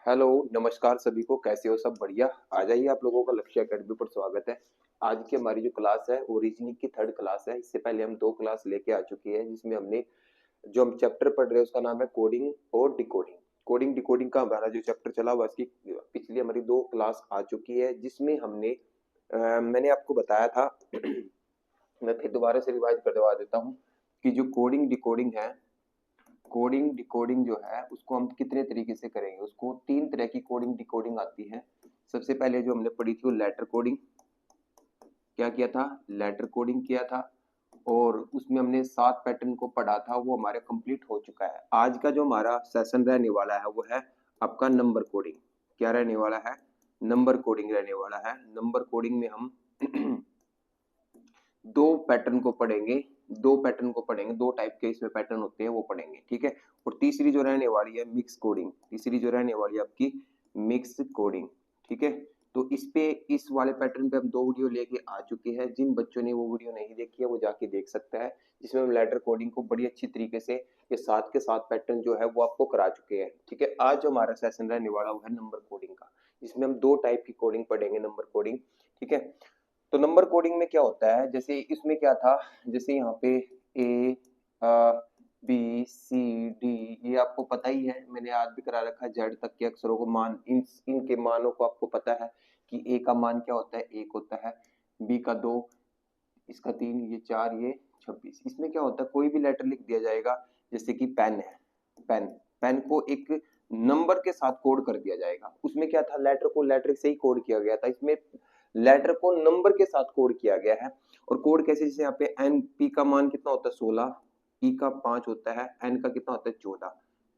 Hello, नमस्कार सभी को। कैसे हो? सब बढ़िया। आ जाइए, आप लोगों का लक्ष्य एकेडमी पर स्वागत है। आज की हमारी जो क्लास है वो रीजनिंग की थर्ड क्लास है। इससे पहले हम दो क्लास लेके आ चुकी है, जिसमें हमने जो हम चैप्टर पढ़ रहे हैं उसका नाम है कोडिंग और डिकोडिंग। कोडिंग डिकोडिंग का हमारा जो चैप्टर चला हुआ, इसकी पिछली हमारी दो क्लास आ चुकी है, जिसमें हमने मैंने आपको बताया था मैं फिर दोबारा से रिवाइज करवा देता हूँ कि जो कोडिंग डिकोडिंग है, कोडिंग डिकोडिंग जो है उसको हम कितने तरीके से करेंगे। उसको तीन तरह की कोडिंग डिकोडिंग आती है। सबसे पहले जो हमने पढ़ी थी वो लेटर कोडिंग। क्या किया था? लेटर कोडिंग किया था। और उसमें हमने 7 पैटर्न को पढ़ा था, वो हमारे कंप्लीट हो चुका है। आज का जो हमारा सेशन रहने वाला है वो है आपका नंबर कोडिंग। क्या रहने वाला है? नंबर कोडिंग रहने वाला है। नंबर कोडिंग में हम दो पैटर्न को पढ़ेंगे। दो टाइप के इसमें पैटर्न होते हैं, वो पढ़ेंगे, ठीक है। और तीसरी जो रहने वाली है मिक्स कोडिंग। तीसरी जो रहने वाली है आपकी मिक्स कोडिंग, ठीक है। तो इस वाले पैटर्न पे हम दो वीडियो लेके आ चुके हैं। जिन बच्चों ने वो वीडियो नहीं देखी है वो जाके देख सकता है, जिसमें हम लेटर कोडिंग को बड़ी अच्छी तरीके से ये साथ के साथ पैटर्न जो है वो आपको करा चुके हैं, ठीक है। आज जो हमारा सेशन रहने वाला वो है नंबर कोडिंग का, जिसमें हम दो टाइप की कोडिंग पढ़ेंगे, नंबर कोडिंग, ठीक है। तो नंबर कोडिंग में क्या होता है, जैसे इसमें क्या था, जैसे यहाँ पे ए बी सी डी, ये आपको पता ही है, मैंने याद भी करा रखा है। जेड तक के अक्षरों को मान, इनके मानों को आपको पता है कि ए का मान क्या होता है, एक होता है। बी का दो, इसका तीन, ये चार, ये 26। इसमें क्या होता है, कोई भी लेटर लिख दिया जाएगा। जैसे कि पेन है, पेन, पेन को एक नंबर के साथ कोड कर दिया जाएगा। उसमें क्या था, लेटर को लेटर से ही कोड किया गया था। इसमें लेटर को नंबर के साथ कोड किया गया है। और कोड कैसे, जैसे यहाँ पे एन पी का मान कितना होता है 16, ई का 5 होता है, एन का कितना होता है 14।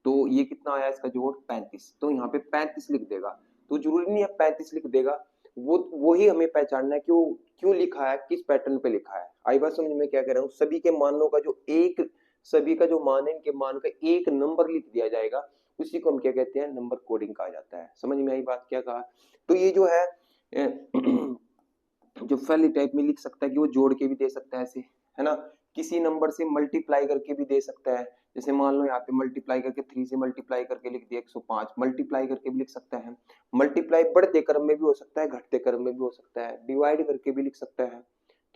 तो ये कितना आया इसका जोड़ 35। तो यहाँ पे 35 लिख देगा। तो जरूरी नहीं है 35 लिख देगा, वो ही हमें पहचानना है क्यों क्यों लिखा है, किस पैटर्न पे लिखा है। आई बात समझ में? क्या कह रहा हूँ, सभी के मानों का जो एक, सभी का जो मान है, इनके मान का एक नंबर लिख दिया जाएगा। उसी को हम क्या कहते हैं, नंबर कोडिंग कहा जाता है। समझ में आई बात? क्या कहा? तो ये जो है जो फैली टाइप में लिख सकता है कि वो जोड़ के भी दे सकता है ऐसे, है ना। किसी नंबर से मल्टीप्लाई करके भी दे सकता है। जैसे मान लो यहाँ पे मल्टीप्लाई करके 3 से मल्टीप्लाई करके लिख दिया 105, मल्टीप्लाई करके भी लिख सकता है। मल्टीप्लाई बढ़ते क्रम में भी हो सकता है, घटते क्रम में भी हो सकता है, डिवाइड करके भी लिख सकता है,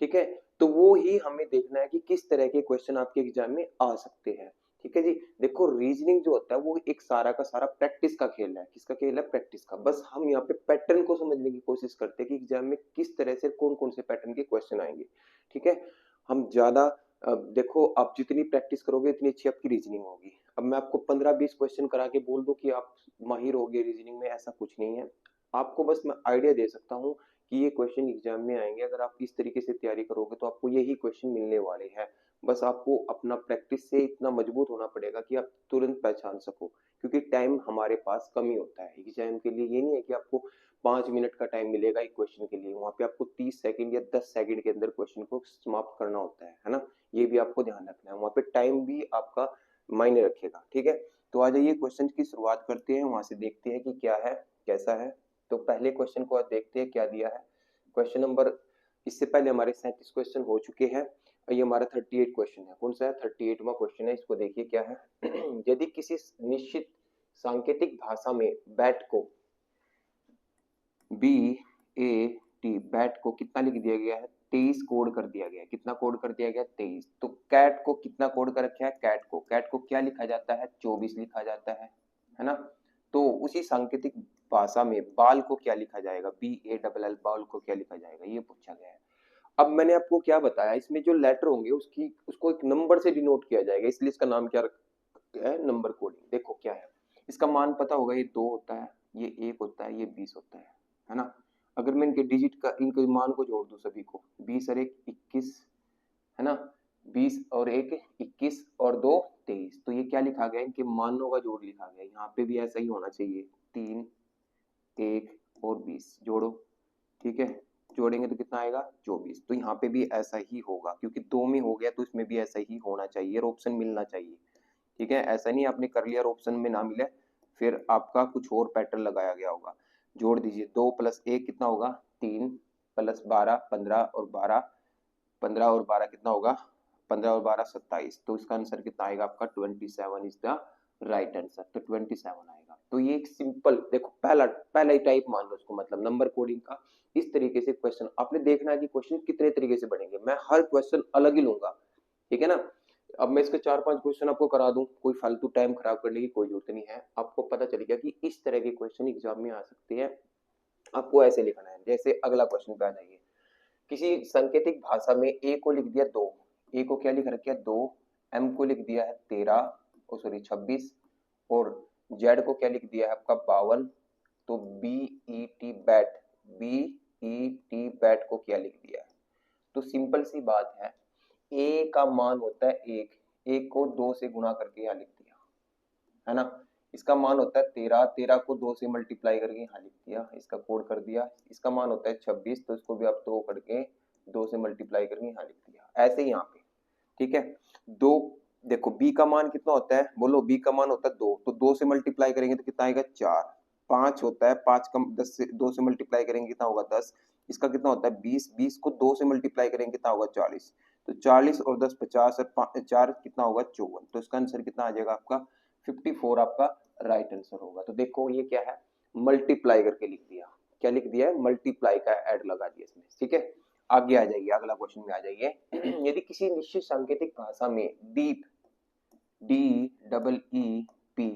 ठीक है। तो वो ही हमें देखना है कि किस तरह के क्वेश्चन आपके एग्जाम में आ सकते हैं, ठीक है जी। देखो, रीजनिंग जो होता है वो एक सारा का सारा प्रैक्टिस का खेल है। किसका खेल है? प्रैक्टिस का। बस हम यहाँ पे पैटर्न को समझने की कोशिश करते हैं कि एग्जाम में किस तरह से कौन कौन से पैटर्न के क्वेश्चन आएंगे, ठीक है। हम ज्यादा देखो, आप जितनी प्रैक्टिस करोगे उतनी अच्छी आपकी रीजनिंग होगी। अब मैं आपको 15-20 क्वेश्चन करा के बोल दूं कि आप माहिर हो गए रीजनिंग में, ऐसा कुछ नहीं है। आपको बस मैं आइडिया दे सकता हूँ कि ये क्वेश्चन एग्जाम में आएंगे। अगर आप इस तरीके से तैयारी करोगे तो आपको यही क्वेश्चन मिलने वाले हैं। बस आपको अपना प्रैक्टिस से इतना मजबूत होना पड़ेगा कि आप तुरंत पहचान सको, क्योंकि टाइम हमारे पास कम ही होता है एग्जाम के लिए। ये नहीं है कि आपको 5 मिनट का टाइम मिलेगा एक क्वेश्चन के लिए, वहां पे आपको 30 सेकंड या 10 सेकंड के अंदर क्वेश्चन को समाप्त करना होता है ना। ये भी आपको ध्यान रखना है, वहां पे टाइम भी आपका मायने रखेगा, ठीक है। तो आ जाइए, क्वेश्चन की शुरुआत करते हैं, वहां से देखते हैं कि क्या है, कैसा है। तो पहले क्वेश्चन को आज देखते हैं क्या दिया है। क्वेश्चन नंबर, इससे पहले हमारे 37 क्वेश्चन हो चुके हैं। ये हमारा 38 क्वेश्चन है। कौन सा है? 38वां क्वेश्चन है। इसको देखिए क्या है। यदि किसी निश्चित सांकेतिक भाषा में बैट को, बी ए टी, बैट को कितना लिख दिया गया है, 23 कोड कर दिया गया है। कितना कोड कर दिया गया? 23। तो कैट को कितना कोड कर रखा है? कैट को क्या लिखा जाता है? 24 लिखा जाता है ना। तो उसी सांकेतिक भाषा में बाल को क्या लिखा जाएगा? BALL, बाल को क्या लिखा जाएगा, ये पूछा गया है। अब मैंने आपको क्या बताया, इसमें जो लेटर होंगे उसको एक नंबर से डिनोट किया जाएगा, इसलिए इसका नाम क्या है, नंबर कोडिंग। देखो क्या है, इसका मान पता होगा, ये 2 होता है, ये 1 होता है, ये 20 होता है ना। अगर मैं इनके डिजिट का, इनके मान को जोड़ दूं सभी को, 20 और 1 21, है ना। 20 और 1 21 और 2 23। तो ये क्या लिखा गया, इनके मानों का जोड़ लिखा गया। यहाँ पे भी ऐसा ही होना चाहिए, 3 1 और 20 जोड़ो, ठीक है। जोड़ेंगे तो कितना आएगा? 24। तो यहाँ पे भी ऐसा ही होगा, क्योंकि 2 में हो गया तो इसमें भी ऐसा ही होना चाहिए और ऑप्शन मिलना चाहिए, ठीक है। ऐसा नहीं आपने कर लिया और ऑप्शन में ना मिले, फिर आपका कुछ और पैटर्न लगाया गया होगा। जोड़ दीजिए, 2 + 1 कितना होगा? 3 + 12 15 और 12, 15 और 12 कितना होगा? 15 और 12 27। तो इसका आंसर कितना आएगा आपका? 27 इज द राइट आंसर, तो 27 आएगा। तो ये एक सिंपल, देखो पहला ही टाइप मान लो उसको, मतलब नंबर कोडिंग का। इस तरीके से क्वेश्चन आपने देखना है कि क्वेश्चन कितने तरीके से बनेंगे, मैं हर क्वेश्चन अलग ही लूंगा, ठीक है ना। अब मैं इसके 4-5 क्वेश्चन आपको करा दूं, कोई फालतू टाइम खराब करने की कोई जरूरत नहीं है, आपको पता चलेगा कि इस तरह के क्वेश्चन एग्जाम में आ सकते हैं। आपको ऐसे लिखना है, जैसे अगला क्वेश्चन पे आ जाइए। किसी सांकेतिक भाषा में ए को लिख दिया 2, ए को क्या लिख रखा है 2, एम को लिख दिया है 13, ओ सॉरी 26, और जेड को क्या लिख दिया है आपका 52, तो B E T bat, B E T bat को क्या लिख दिया है। तो सिंपल सी बात है, ए का मान होता है 1, 1 को 2 से गुणा करके यहाँ लिख दिया, है ना। इसका मान होता है 13, 13 को 2 से मल्टीप्लाई करके यहाँ लिख दिया, इसका कोड कर दिया। इसका मान होता है 26, तो इसको भी आप 2 करके 2 से मल्टीप्लाई करके यहाँ लिख दिया, ऐसे ही यहाँ पे, ठीक है। दो, देखो बी का मान कितना होता है, बोलो बी का मान होता है 2, तो 2 से मल्टीप्लाई करेंगे तो कितना आएगा 4। 5 होता है, 5 का 10 से 2 से मल्टीप्लाई करेंगे कितना होगा 10। इसका कितना होता है 20, 20 को 2 से मल्टीप्लाई करेंगे कितना होगा 40, तो 40 और 10 50 और 4 कितना होगा 54, तो इसका आंसर कितना आ जाएगा आपका 54, आपका राइट आंसर होगा। तो देखो ये क्या है, मल्टीप्लाई करके लिख दिया, क्या लिख दिया है, मल्टीप्लाई का ऐड लगा दिया इसमें, ठीक है। आगे आ जाइए, अगला क्वेश्चन में आ जाइए। यदि किसी निश्चित सांकेतिक भाषा में deep, D double E P,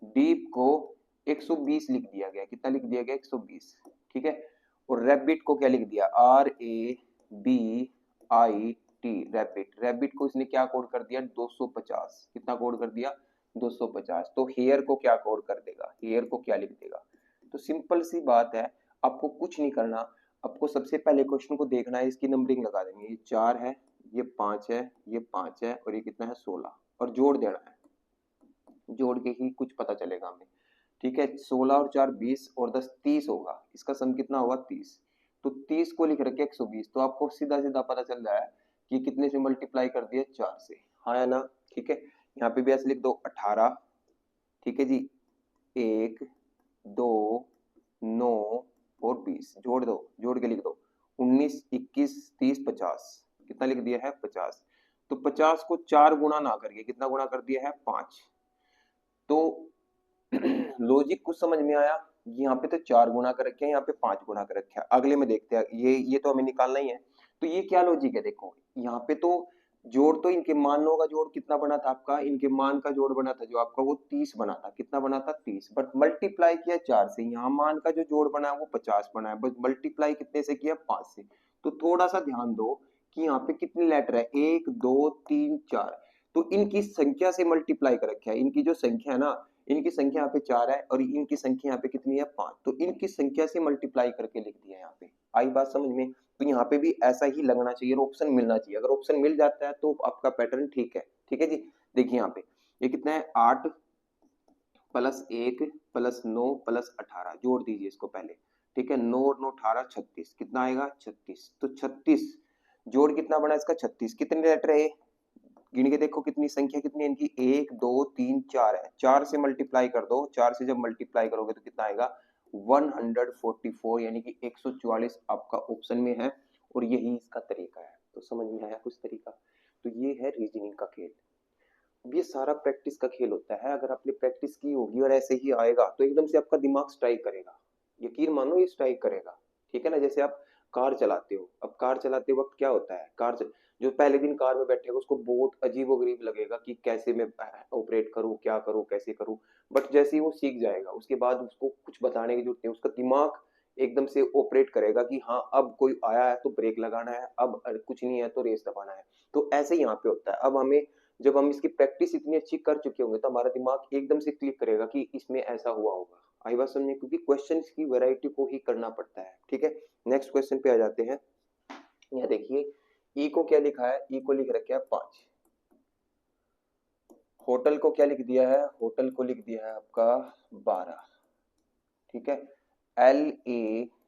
deep को 120 लिख दिया गया, कितना लिख दिया गया 120, ठीक है। और रैबिट को क्या लिख दिया, R A B I T, rabbit, rabbit को इसने क्या कोड कर दिया 250, कितना कोड कर दिया 250। तो हेयर को क्या कोड कर देगा, हेयर को क्या लिख देगा। तो सिंपल सी बात है, आपको कुछ नहीं करना, आपको सबसे पहले क्वेश्चन को देखना है, इसकी नंबरिंग लगा देंगे, ये 4 है, ये 5 है, ये 5 है, और ये कितना है 16, और जोड़ देना है, जोड़ के ही कुछ पता चलेगा हमें, ठीक है। 16 और 4 20 और 10 30 होगा, इसका सम कितना होगा 30, तो 30 को लिख रखे 120, तो आपको सीधा सीधा पता चल रहा है कि कितने से मल्टीप्लाई कर दिया 4 से, हाँ या ना, ठीक है। यहाँ पे भी ऐसे लिख दो 18, ठीक है जी, 1 2 9 और 20, जोड़ दो, जोड़ के लिख दो 19 21 30 50, कितना लिख दिया है 50। तो 50 को 4 गुना ना करके कितना गुना कर दिया है 5। तो लॉजिक कुछ समझ में आया, यहाँ पे तो 4 गुना कर रखे हैं, यहाँ पे 5 गुना कर रखे हैं। अगले में देखते हैं, ये तो हमें निकालना ही है। तो ये क्या लॉजिक है, देखो यहाँ पे तो जोड़, तो इनके मानों का जोड़ कितना बना था आपका, इनके मान का जोड़ बना था जो आपका वो 30 बना था, कितना बना था 30, बट मल्टीप्लाई किया 4 से, यहाँ मान का जो जोड़ बना है वो 50 बना है, बस मल्टीप्लाई कितने से किया 5 से। तो थोड़ा सा ध्यान दो कि यहाँ पे कितने लेटर है 1 2 3 4, तो इनकी संख्या से मल्टीप्लाई कर रखा है, इनकी जो संख्या है ना, इनकी संख्या यहाँ पे 4 है और इनकी संख्या यहाँ पे कितनी है 5, तो इनकी संख्या से मल्टीप्लाई करके लिख दिया यहाँ पे। आई बात समझ में। तो यहाँ पे भी ऐसा ही लगना चाहिए, ऑप्शन मिलना चाहिए, अगर ऑप्शन मिल जाता है तो आपका पैटर्न ठीक है, ठीक है जी। देखिए यहाँ पे ये कितना है 8 प्लस 1 प्लस 9 प्लस 18, जोड़ दीजिए इसको पहले, ठीक है। 9 और 9 18 36, कितना आएगा 36, तो 36 जोड़ कितना बना इसका 36, कितने लेटर है, गिन के देखो कितनी संख्या कितनी है इनकी, 1 2 3 4 है, 4 से मल्टीप्लाई कर दो, 4 से जब मल्टीप्लाई करोगे तो कितना आएगा 144, यानी कि 144 आपका ऑप्शन में है, और यही इसका तरीका है। तो समझ में आया कुछ तरीका। तो ये है रीजनिंग का खेल। अब ये सारा प्रैक्टिस का खेल होता है, अगर आपने प्रैक्टिस की होगी और ऐसे ही आएगा तो एकदम से आपका दिमाग स्ट्राइक करेगा, यकीन मानो ये स्ट्राइक करेगा, ठीक है ना। जैसे आप कार चलाते हो, अब कार चलाते वक्त क्या होता है, जो पहले दिन कार में बैठेगा उसको बहुत अजीबोगरीब लगेगा कि कैसे मैं ऑपरेट करूं, क्या करूं, कैसे करूं, बट जैसे ही वो सीख जाएगा उसके बाद उसको कुछ बताने की जरूरत नहीं, उसका दिमाग एकदम से ऑपरेट करेगा कि हाँ अब कोई आया है तो ब्रेक लगाना है, अब कुछ नहीं है तो रेस दबाना है। तो ऐसे ही यहाँ पे होता है, अब हमें जब हम इसकी प्रैक्टिस इतनी अच्छी कर चुके होंगे तो हमारा दिमाग एकदम से क्लिक करेगा कि इसमें ऐसा हुआ होगा। आई बात समझे, क्योंकि क्वेश्चंस की वैरायटी को ही करना पड़ता है, ठीक है। नेक्स्ट क्वेश्चन पे आ जाते हैं। यहाँ देखिए ई को क्या लिखा है, ई को लिख रखा है 5, होटल को क्या लिख दिया है, होटल को लिख दिया है आपका 12, ठीक है। LAMB,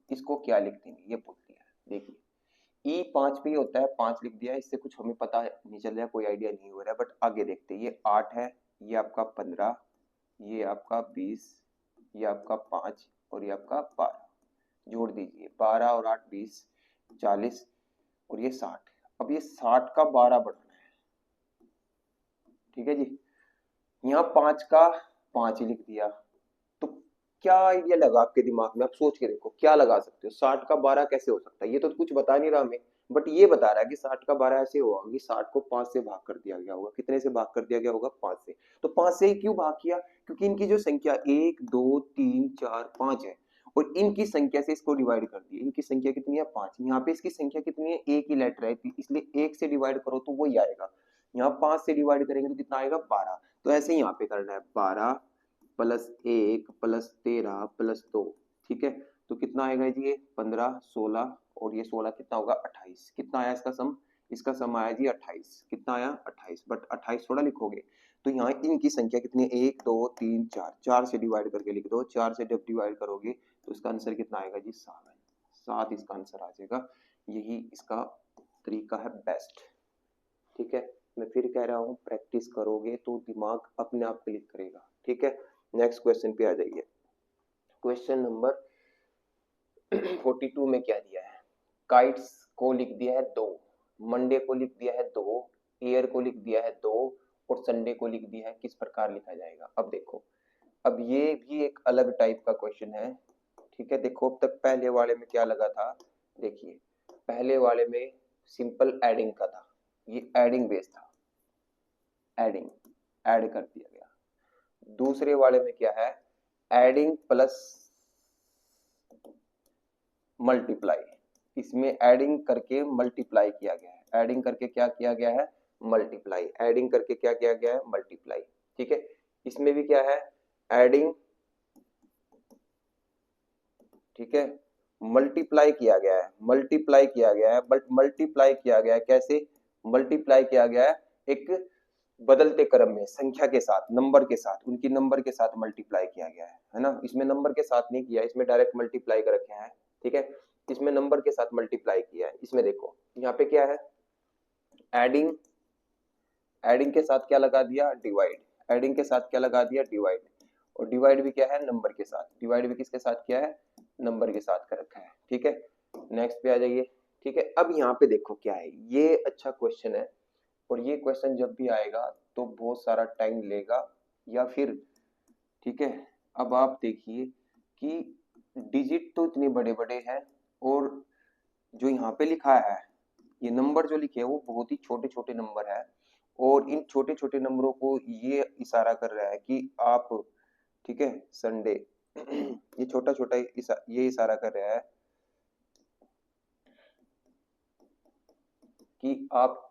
इसको क्या लिख देंगे ये पूछ दिया है। देखिए ई 5 पे होता है, 5 लिख दिया, इससे कुछ हमें पता नहीं चल रहा, कोई आइडिया नहीं हो रहा है, बट आगे देखते हैं। ये 8 है, ये आपका 15, ये आपका 20, ये आपका 5 और ये आपका 12, जोड़ दीजिए 12 और 8 20 40, और ये 60। अब ये 60 का 12 बढ़ाना है, ठीक है जी। यहाँ 5 का 5 ही लिख दिया, तो क्या आइडिया लगा आपके दिमाग में? आप सोच के देखो क्या लगा सकते हो। 60 का 12 कैसे हो सकता है? ये तो कुछ बता नहीं रहा हमें, बट ये बता रहा है कि 60 का 12 ऐसे होगा कि 60 को 5 से भाग कर दिया गया होगा। कितने से भाग कर दिया गया होगा? 5 से। तो 5 से ही क्यों भाग किया? क्योंकि इनकी जो संख्या 1 2 3 4 5 है, और इनकी संख्या से इसको डिवाइड कर दिया। इनकी संख्या कितनी है? 5। यहाँ पे इसकी संख्या कितनी है? एक ही लेटर है, इसलिए 1 से डिवाइड करो तो वही आएगा। यहाँ 5 से डिवाइड करेंगे तो कितना आएगा? 12। तो ऐसे ही यहाँ पे करना है, 12 प्लस 1 प्लस 13 प्लस 2। ठीक है, तो कितना आएगा जी? ये 15 16, और ये 16 कितना होगा? 28। कितना आया इसका सम? इसका सम आया जी 28। कितना आया? 28। बट 28 थोड़ा लिखोगे, तो यहाँ इनकी संख्या कितनी है? 1 2 3 4, 4 से डिवाइड करके लिख दो। 4 से जब डिवाइड करोगे तो इसका आंसर कितना आएगा जी? 7। 7 इसका आंसर आ जाएगा। यही इसका तरीका है बेस्ट। ठीक है, मैं फिर कह रहा हूँ, प्रैक्टिस करोगे तो दिमाग अपने आप क्लिक करेगा। ठीक है, नेक्स्ट क्वेश्चन पे आ जाइए। क्वेश्चन नंबर 42 में क्या दिया है? काइट्स को लिख दिया है 2, मंडे को लिख दिया है 2, ईयर को लिख दिया है 2, और संडे को लिख दिया है। किस प्रकार लिखा जाएगा? अब देखो, अब ये भी एक अलग टाइप का क्वेश्चन है। ठीक है, देखो अब तक पहले वाले में क्या लगा था? देखिए, पहले वाले में सिंपल एडिंग का था, ये एडिंग बेस था, एडिंग, ऐड कर दिया गया। दूसरे वाले में क्या है? Adding plus multiply. इसमें एडिंग करके मल्टीप्लाई किया गया है। एडिंग करके क्या किया गया है? मल्टीप्लाई। एडिंग करके क्या किया गया है? मल्टीप्लाई। ठीक है, इसमें भी क्या है? एडिंग, ठीक है, मल्टीप्लाई किया गया है, मल्टीप्लाई किया गया है, बट मल्टीप्लाई किया गया है कैसे? मल्टीप्लाई किया गया है एक बदलते क्रम में, संख्या के साथ, नंबर के साथ, उनकी नंबर के साथ मल्टीप्लाई किया गया है ना। इसमें नंबर के साथ नहीं किया, इसमें डायरेक्ट मल्टीप्लाई कर रखे हैं। ठीक है, इसमें नंबर के साथ मल्टीप्लाई किया है। इसमें देखो यहाँ पे क्या है? एडिंग, एडिंग के साथ क्या लगा दिया? डिवाइड। एडिंग के साथ क्या लगा दिया? डिवाइड। और डिवाइड भी क्या है? नंबर के साथ। डिवाइड भी किसके साथ किया है? नंबर के साथ कर रखा है। ठीक है, नेक्स्ट पे आ जाइए। ठीक है, अब यहाँ पे देखो क्या है, ये अच्छा क्वेश्चन है, और ये क्वेश्चन जब भी आएगा तो बहुत सारा टाइम लेगा या फिर, ठीक है, अब आप देखिए कि डिजिट तो इतने बड़े बड़े हैं, और जो यहाँ पे लिखा है, ये नंबर जो लिखे हैं वो बहुत ही छोटे छोटे नंबर है, और इन छोटे छोटे नंबरों को ये इशारा कर रहा है कि आप, ठीक है, संडे ये छोटा छोटा ये इशारा कर रहा है कि आप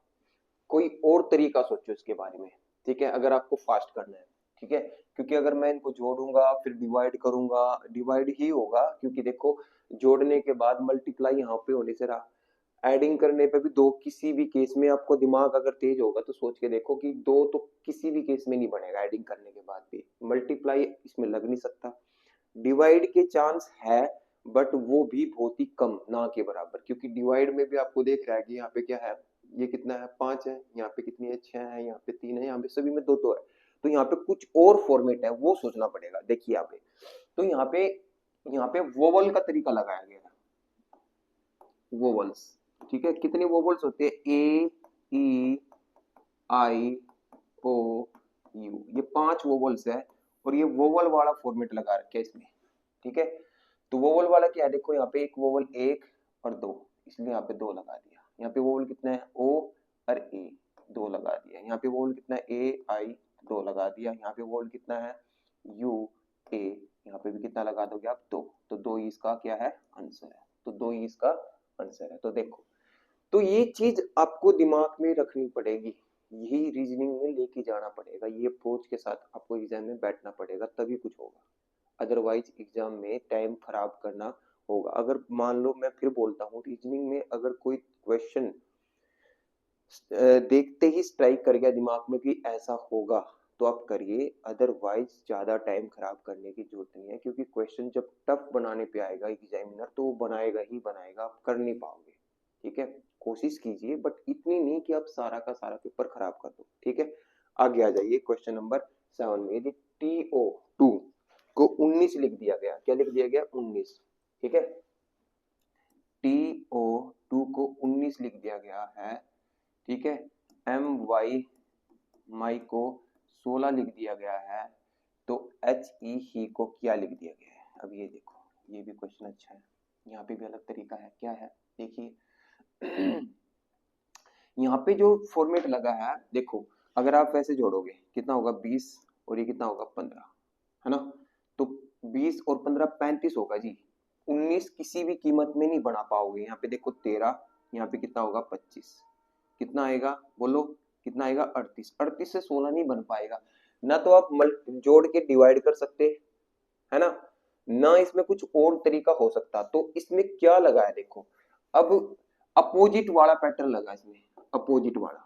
कोई और तरीका सोचो इसके बारे में। ठीक है, अगर आपको फास्ट करना है। ठीक है, क्योंकि अगर मैं इनको जोड़ूंगा फिर डिवाइड करूंगा, डिवाइड ही होगा, क्योंकि देखो जोड़ने के बाद मल्टीप्लाई यहाँ पे होने से रहा, एडिंग करने पे भी दो, किसी भी केस में आपको दिमाग अगर तेज होगा तो सोच के देखो कि दो तो किसी भी केस में नहीं बनेगा एडिंग करने के बाद भी, मल्टीप्लाई इसमें लग नहीं सकता। डिवाइड के चांस है, बट वो भी बहुत ही कम, ना के बराबर, क्योंकि डिवाइड में भी आपको देख रहा है कि यहाँ पे क्या है, ये कितना है? 5 है, यहाँ पे कितनी है? 6 है, यहाँ पे 3 है, यहाँ पे सभी में दो दो है। तो यहाँ पे कुछ और फॉर्मेट है, वो सोचना पड़ेगा। देखिए यहाँ पे, तो यहाँ पे वोवल का तरीका लगाया गया है, वोवल्स। ठीक है, कितने वोवल्स होते हैं? ए ई आई ओ यू, ये 5 वोवल्स है, और ये वोवल वाला फॉर्मेट लगा रखे है इसमें। ठीक है, तो वोवल वाला क्या है? देखो यहाँ पे एक वोवल 1 और 2, इसलिए यहाँ पे 2 लगा दिया। यहाँ पे वोवल कितना है? ओ और ए, 2 लगा दिया। यहाँ पे वोवल कितना है? ए आई, 2 लगा दिया। यहाँ पे वोवल कितना है? यू ए, यहाँ पे भी कितना लगा दोगे आप? 2। तो 2 ही इसका क्या है? आंसर है। तो 2 ही इसका आंसर है। तो देखो, तो ये चीज आपको दिमाग में रखनी पड़ेगी, यही रीजनिंग में लेके जाना पड़ेगा, ये अप्रोच के साथ आपको एग्जाम में बैठना पड़ेगा, तभी कुछ होगा। अदरवाइज एग्जाम में टाइम खराब करना होगा। अगर मान लो, मैं फिर बोलता हूँ, रीजनिंग में अगर कोई क्वेश्चन देखते ही स्ट्राइक कर गया दिमाग में कि ऐसा होगा, तो आप करिए, अदरवाइज ज्यादा टाइम खराब करने की जरूरत नहीं है, क्योंकि क्वेश्चन जब टफ बनाने पे आएगा एग्जामिनर, तो वो बनाएगा ही बनाएगा, आप कर नहीं पाओगे। ठीक है, कोशिश कीजिए, बट इतनी नहीं कि आप सारा का सारा पेपर खराब कर दो। ठीक है, आगे आ जाइए क्वेश्चन नंबर 7 में। यदि TO2 को 19 लिख दिया गया, क्या लिख दिया गया? 19। ठीक है, TO2 को 19 लिख दिया गया है। ठीक है, MY माई को 16 लिख दिया गया है, तो एच ई ही को क्या लिख दिया गया है। अब ये देखो, ये भी क्वेश्चन अच्छा है, यहाँ पे भी अलग तरीका है। क्या है देखिए यहाँ पे जो फॉर्मेट लगा है देखो, अगर आप वैसे जोड़ोगे कितना होगा 20 और ये कितना होगा 15, है ना। तो 20 और 15 35 होगा जी। 19 किसी भी कीमत में नहीं बना पाओगे। यहाँ पे देखो 13, यहाँ पे कितना होगा 25, कितना आएगा बोलो, कितना आएगा 38। 38 से 16 नहीं बन पाएगा ना। तो आप जोड़ के डिवाइड कर सकते है ना इसमें कुछ और तरीका हो सकता। तो इसमें क्या लगा है देखो, अब अपोजिट वाला पैटर्न लगा इसमें, अपोजिट वाला,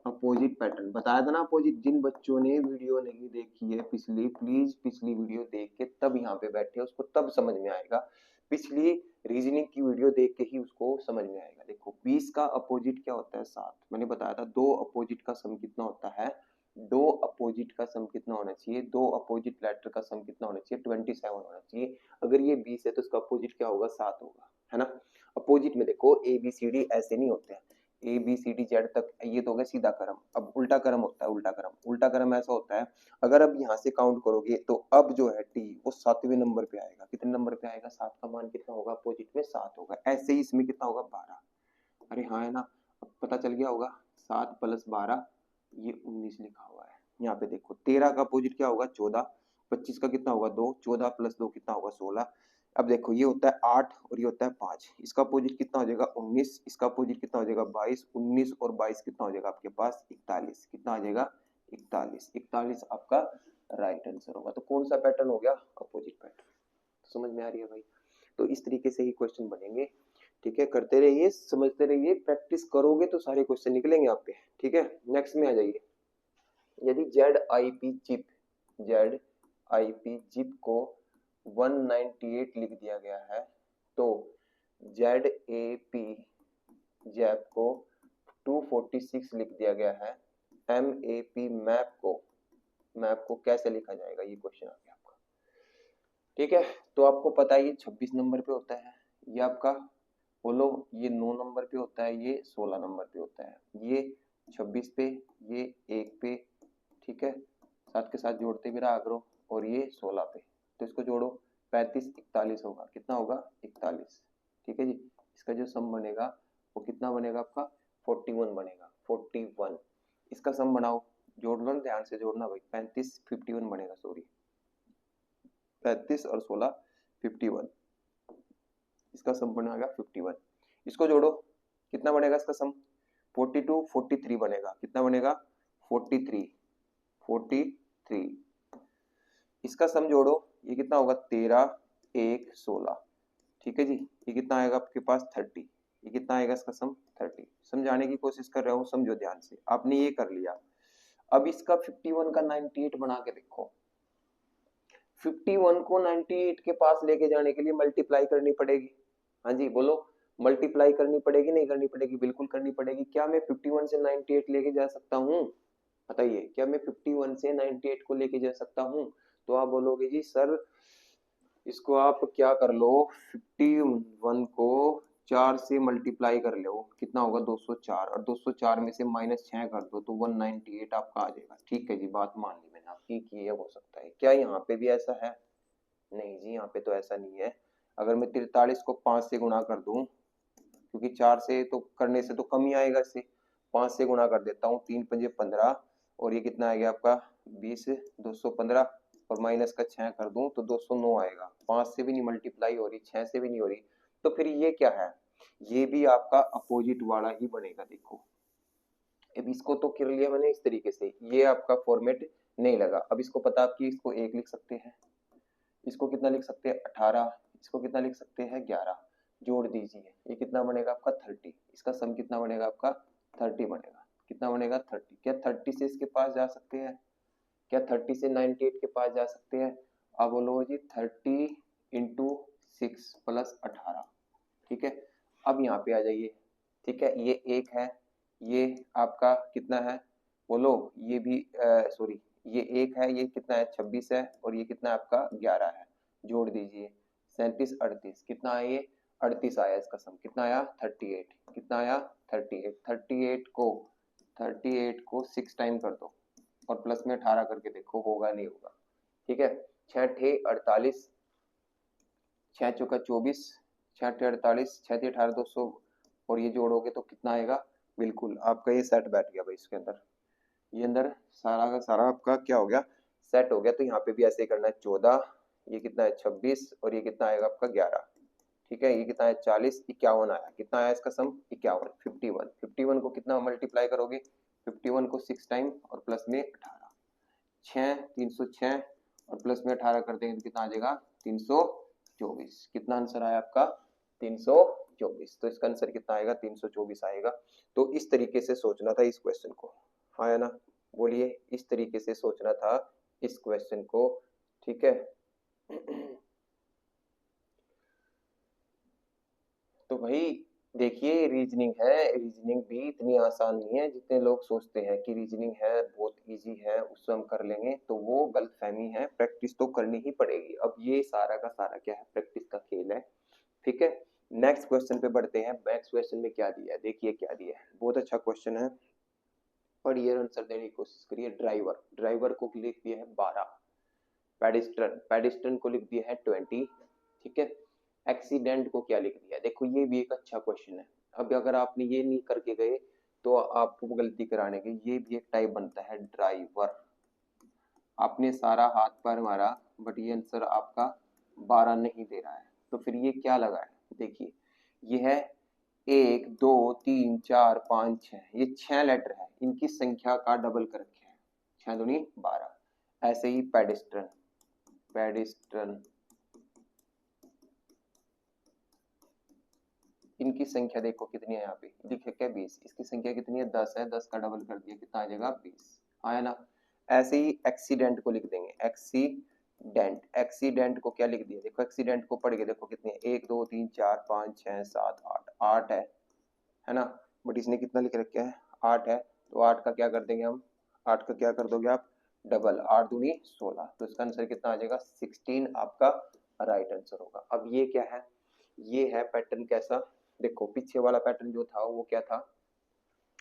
अपोजिट पैटर्न बताया था ना। अपोजिट, जिन बच्चों ने वीडियो नहीं देखी है पिछली, प्लीज पिछली वीडियो देख के तब यहाँ पे बैठे, उसको तब समझ में आएगा। पिछली रीजनिंग की वीडियो देख के ही उसको समझ में आएगा। देखो 20 का अपोजिट क्या होता है 7, मैंने बताया था। दो अपोजिट का सम कितना होता है, दो अपोजिट का सम कितना होना चाहिए, दो अपोजिट लेटर का सम कितना होना चाहिए 27 होना चाहिए। अगर ये 20 है तो इसका अपोजिट क्या होगा 7 होगा, है ना। अपोजिट में देखो ABCD ऐसे नहीं होते हैं, ABCD Z तक, ये तो हो गया सीधा क्रम। अब उल्टा क्रम होता है, उल्टा क्रम, उल्टा क्रम ऐसा होता है, अगर अब यहाँ से काउंट करोगे तो अब जो है T वो 7वें नंबर पे आएगा। कितने नंबर पे आएगा, 7 का मान कितना होगा अपोजिट में 7 होगा। ऐसे ही इसमें कितना होगा 12, अरे हाँ है ना, अब पता चल गया होगा। 7 + 12 ये 19 लिखा हुआ है। यहाँ पे देखो 13 का अपोजिट क्या होगा 14, 25 का कितना होगा 2, 14 + 2 कितना होगा 16। अब देखो ये होता है 8 और ये होता है 5, इसका अपोजिट कितना हो जाएगा 19, इसका अपोजिट कितना हो जाएगा 22, 19 और 22 कितना हो जाएगा आपके पास 41, कितना आ जाएगा 41, 41 आपका राइट आंसर होगा। तो कौन सा पैटर्न हो गया, अपोजिट पैटर्न। समझ में आ रही है भाई। तो इस तरीके से ही क्वेश्चन बनेंगे, ठीक है। करते रहिए, समझते रहिए, प्रैक्टिस करोगे तो सारे क्वेश्चन निकलेंगे आप पे, ठीक है। नेक्स्ट में आ जाइए। यदि ZIP चिप को 198 लिख दिया गया है, तो ZAP जैप को 246 लिख दिया गया है, MAP मैप को कैसे लिखा जाएगा, ये क्वेश्चन आ गया आपका, ठीक है। तो आपको पता है ये 26 नंबर पे होता है, ये आपका बोलो, ये 9 नंबर पे होता है, ये 16 नंबर पे होता है, ये 26 पे, ये 1 पे, ठीक है, साथ के साथ जोड़ते भी रहा करो, और ये 16 पे। तो इसको जोड़ो, 35 41 होगा, कितना होगा 41, ठीक है जी। इसका जो सम बनेगा वो कितना बनेगा आपका 41 बनेगा, 41। इसका सम बनाओ, जोड़ लो, ध्यान से जोड़ना भाई। 35 51 बनेगा, सॉरी 35 और 16 51, इसका सम बनेगा 51। इसको जोड़ो, कितना बनेगा इसका सम 42 43 बनेगा, कितना बनेगा 43 43। इसका सम जोड़ो, ये कितना होगा 13 1 16, ठीक है जी। ये कितना आएगा आपके पास 30, ये कितना आएगा इसका सम 30। समझाने की कोशिश कर रहा हूँ, समझो ध्यान से। आपने ये कर लिया, अब इसका 51 का 98 बना के देखो। 51 को 98 के पास लेके जाने के लिए मल्टीप्लाई करनी पड़ेगी, हाँ जी बोलो, मल्टीप्लाई करनी पड़ेगी नहीं करनी पड़ेगी, बिल्कुल करनी पड़ेगी। क्या मैं 51 से 98 लेके जा सकता हूँ, बताइए, क्या मैं 51 से 98 को लेके जा सकता हूँ। तो आप बोलोगे जी सर इसको आप क्या कर लो, 51 को 4 से मल्टीप्लाई कर लो, कितना होगा 204, और 204 में से -6 कर दो तो 198 आपका आ जाएगा। ठीक है जी, बात मान ली मैंने आपकी कि ये हो सकता है। क्या यहाँ पे भी ऐसा है, नहीं जी यहाँ पे तो ऐसा नहीं है। अगर मैं 43 को 5 से गुणा कर दूं, क्योंकि 4 से तो करने से तो कम ही आएगा, इससे 5 से गुणा कर देता हूँ, 3 पंजे 15, और ये कितना आ गया आपका 20, 215, और माइनस का 6 कर दूं तो 209 आएगा। 5 से भी नहीं मल्टीप्लाई हो रही, 6 से भी नहीं हो रही, तो फिर ये क्या है, ये भी आपका अपोजिट वाला ही बनेगा। देखो अब इसको तो कर लिया मैंने इस तरीके से, ये आपका फॉर्मेट नहीं लगा। अब इसको पता आपकी, इसको 1 लिख सकते हैं, इसको कितना लिख सकते हैं 18, इसको कितना लिख सकते हैं 11, जोड़ दीजिए, ये कितना बनेगा आपका 30। इसका सम कितना बनेगा आपका 30 बनेगा, कितना बनेगा 30। क्या 30 से इसके पास जा सकते हैं, क्या 30 से 98 के पास जा सकते हैं। अब बोलो जी 30 इंटू 6 + 18, ठीक है। अब यहाँ पे आ जाइए, ठीक है, ये 1 है, ये आपका कितना है बोलो, ये भी सॉरी, ये 1 है, ये कितना है 26 है, और ये कितना है आपका 11 है, जोड़ दीजिए 37 38, कितना है ये 38 आया। इसका सम कितना आया 38, कितना आया 38। 38 को 38 को 6 टाइम कर दो और प्लस में 18 करके देखो होगा नहीं होगा। ठीक है, 6 ठे 48, 6 चौका 24, 6 ठे 48, 6 ठे 18, 200 और ये जोड़ोगे तो कितना आएगा। बिल्कुल आपका ये सेट बैठ गया भाई इसके अंदर, ये अंदर सारा का सारा आपका क्या हो गया, सेट हो गया। तो यहाँ पे भी ऐसे ही करना है, 14, ये कितना है 26 और ये कितना आएगा आपका 11। ठीक है, ये कितना है 40, 51 आया, कितना आया इसका सम 51, 51, 51 को कितना मल्टीप्लाई करोगे, 51 को 6 टाइम और प्लस में 18, 6 306 और प्लस में 18 कर देंगे तो कितना आ जाएगा 324। कितना आंसर आया आपका 324। तो इसका आंसर कितना आएगा 324 आएगा। तो इस तरीके से सोचना था इस क्वेश्चन को, हाँ है ना, बोलिए, इस तरीके से सोचना था इस क्वेश्चन को। ठीक है तो भाई देखिए, रीजनिंग है, रीजनिंग भी इतनी आसान नहीं है जितने लोग सोचते हैं कि रीजनिंग है बहुत इजी है उससे हम कर लेंगे, तो वो गलतफहमी है। प्रैक्टिस तो करनी ही पड़ेगी। अब ये सारा का सारा क्या है, प्रैक्टिस का खेल है। ठीक है, नेक्स्ट क्वेश्चन पे बढ़ते हैं। नेक्स्ट क्वेश्चन में क्या दिया है, देखिए क्या दिया है, बहुत अच्छा क्वेश्चन है, पढ़िए आंसर देने की कोशिश करिए। ड्राइवर, ड्राइवर को लिख दिया है 12, पेडिस्ट्रन, पेडिस्ट्रन को लिख दिया है 20। ठीक है, एक्सीडेंट को क्या लिख दिया, देखो ये भी एक अच्छा क्वेश्चन है। अब अगर आपने ये नहीं करके गए तो आपको गलती कराने की, ये भी एक टाइप बनता है ड्राइवर। आपने सारा हाथ पैर मारा बट ये आंसर आपका 12 नहीं दे रहा है, तो फिर ये क्या लगा है, देखिए ये है 1 2 3 4 5 6, ये 6 लेटर है, इनकी संख्या का डबल कर रखे हैं, 6 दूनी 12। ऐसे ही पेडिस्ट्रन, पेडिस्ट्रन इनकी संख्या देखो कितनी है, यहाँ पे लिखे क्या 20, इसकी संख्या कितनी है 10 है, 10 का डबल कर दिया कितना आ जाएगा 20, आया ना। ऐसे ही एक्सीडेंट को लिख देंगे, एक्सीडेंट, एक्सीडेंट को क्या लिख दिया, देखो एक्सीडेंट को पढ़ के देखो कितने, 1 2 3 4 5 6 7 8, 8 है ना, बट इसने कितना लिख रखा है 8 है, तो 8 का क्या कर देंगे हम, 8 का क्या कर दोगे आप डबल, 8 दूनी 16, तो इसका आंसर कितना आ जाएगा 16 आपका राइट आंसर होगा। अब ये क्या है, ये है पैटर्न कैसा, देखो पीछे वाला पैटर्न जो था वो क्या था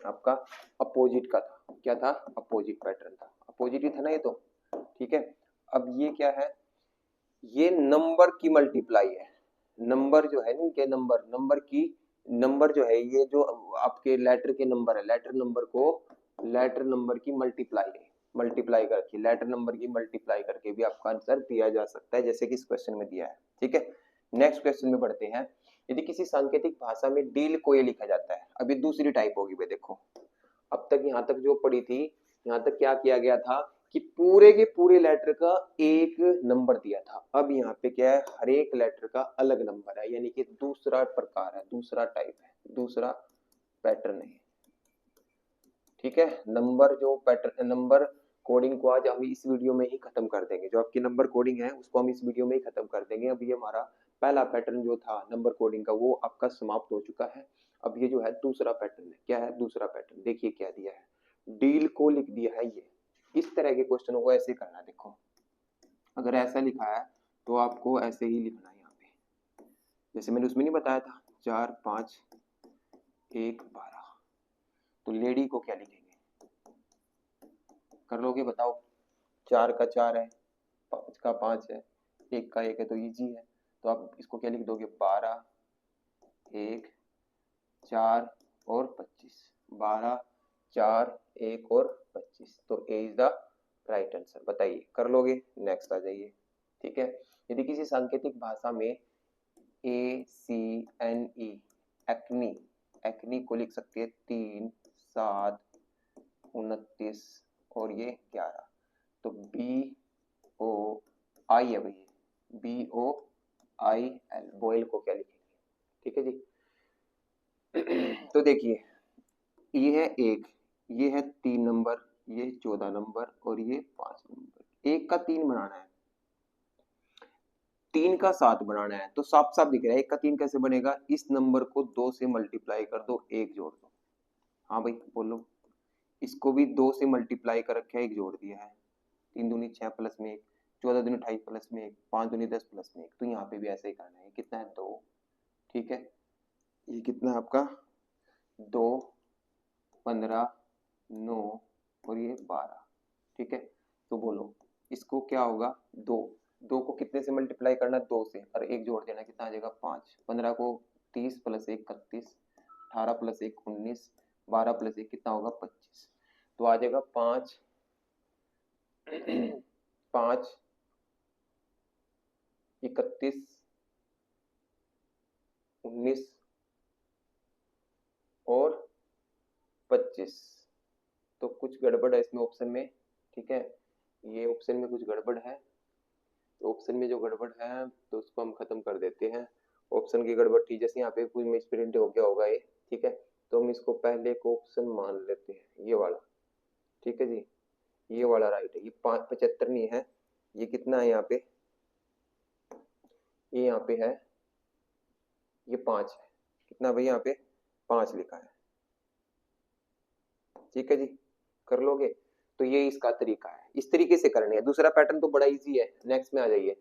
आपका अपोजिट का था, क्या था अपोजिट पैटर्न था, अपोजिट ही था ना ये तो। ठीक है, अब ये क्या है, ये नंबर की मल्टीप्लाई है, नंबर जो है इनके नंबर, नंबर की नंबर जो है ये जो आपके लेटर के नंबर है, लेटर नंबर को लेटर नंबर की मल्टीप्लाई है, मल्टीप्लाई करके लेटर नंबर की मल्टीप्लाई करके भी आपका आंसर दिया जा सकता है, जैसे कि इस क्वेश्चन में दिया है। ठीक है, नेक्स्ट क्वेश्चन में बढ़ते हैं। यदि किसी सांकेतिक भाषा में डील को ये लिखा जाता है, अभी दूसरी टाइप होगी भाई, देखो अब तक यहाँ तक जो पढ़ी थी, यहाँ तक क्या किया गया था कि पूरे के पूरे लेटर का एक नंबर दिया था, अब यहाँ पे क्या है हर एक लेटर का अलग नंबर है, यानी कि दूसरा प्रकार है, दूसरा टाइप है, दूसरा पैटर्न है। ठीक है, नंबर जो पैटर्न, नंबर कोडिंग को आज हम इस वीडियो में ही खत्म कर देंगे, जो आपकी नंबर कोडिंग है उसको हम इस वीडियो में ही खत्म कर देंगे। अब ये हमारा पहला पैटर्न जो था नंबर कोडिंग का वो आपका समाप्त हो चुका है। अब ये जो है दूसरा पैटर्न है, क्या है दूसरा पैटर्न, देखिए क्या दिया है, डील को लिख दिया है। ये इस तरह के क्वेश्चनों को ऐसे करना है, देखो अगर ऐसा लिखा है तो आपको ऐसे ही लिखना है, यहाँ पे जैसे मैंने उसमें नहीं बताया था 4 5 1 12, तो लेडी को क्या लिखेंगे, कर लोगे बताओ, 4 का 4 है, 5 का 5 है, 1 का 1 है, तो इजी है, तो आप इसको क्या लिख दोगे 12 1 4 और 25, 12 4 1 और 25, तो ए इज द राइट आंसर, बताइए कर लोगे। नेक्स्ट आ जाइए। ठीक है, यदि किसी सांकेतिक भाषा में ACNE एक्नी, एक्नी को लिख सकते हैं 3 7 29 और ये 11, तो BOI है भैया, BOIL, बॉयल को क्या लिखेंगे। ठीक है जी तो देखिए ये है 1, ये है 3 नंबर, ये 14 नंबर और ये 5 नंबर, 1 का 3 बनाना है, 3 का 7 बनाना है, तो साफ साफ दिख रहा है 1 का 3 कैसे बनेगा, इस नंबर को 2 से मल्टीप्लाई कर दो, 1 जोड़ दो। हाँ भाई बोलो, इसको भी 2 से मल्टीप्लाई कर रखे है, 1 जोड़ दिया है, 3 दूनी 6 प्लस में 1, 14 दूनी 28 प्लस में 1, 5 दूनी 10 प्लस में 1, तो यहाँ पे भी ऐसे ही करना है, कितना है 2। ठीक है, ये कितना है आपका 2 15 9 और ये 12। ठीक है, तो बोलो इसको क्या होगा, 2। 2 को कितने से मल्टीप्लाई करना, 2 से, और एक जोड़ देना, कितना आ जाएगा 5। 15 को 30 प्लस 1 31, 18 प्लस 1 19, 12 प्लस 1 कितना होगा 25। तो आ जाएगा 5 5 31 19 और 25। तो कुछ गड़बड़ है इसमें ऑप्शन में। ठीक है, ये ऑप्शन में कुछ गड़बड़ है। तो ऑप्शन में जो गड़बड़ है तो उसको हम खत्म कर देते हैं। ऑप्शन की गड़बड़ थी, जैसे यहाँ पे कुछ मिसप्रिंट हो गया होगा ये। ठीक है, तो हम इसको पहले को ऑप्शन मान लेते हैं, ये वाला। ठीक है जी, ये वाला राइट है। ये 75 नहीं है, ये कितना है यहाँ पे, ये यहाँ पे है, ये 5 है। कितना भाई, यहाँ पे 5 लिखा है। ठीक है जी, कर लोगे। तो ये इसका तरीका है, इस तरीके से करनी है। दूसरा पैटर्न तो बड़ा इजी है, नेक्स्ट में आ जाइए।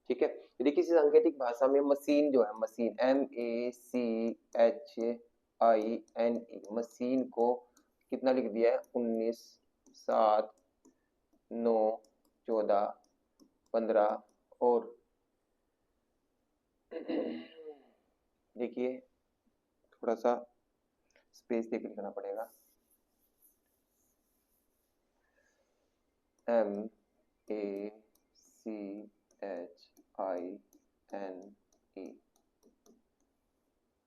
ठीक है, यदि किसी सांकेतिक भाषा में मशीन जो है, मशीन MACHINE, मशीन को कितना लिख दिया है, 19 7 9 14 15 और देखिए थोड़ा सा स्पेस देकर लिखना पड़ेगा, MACHINE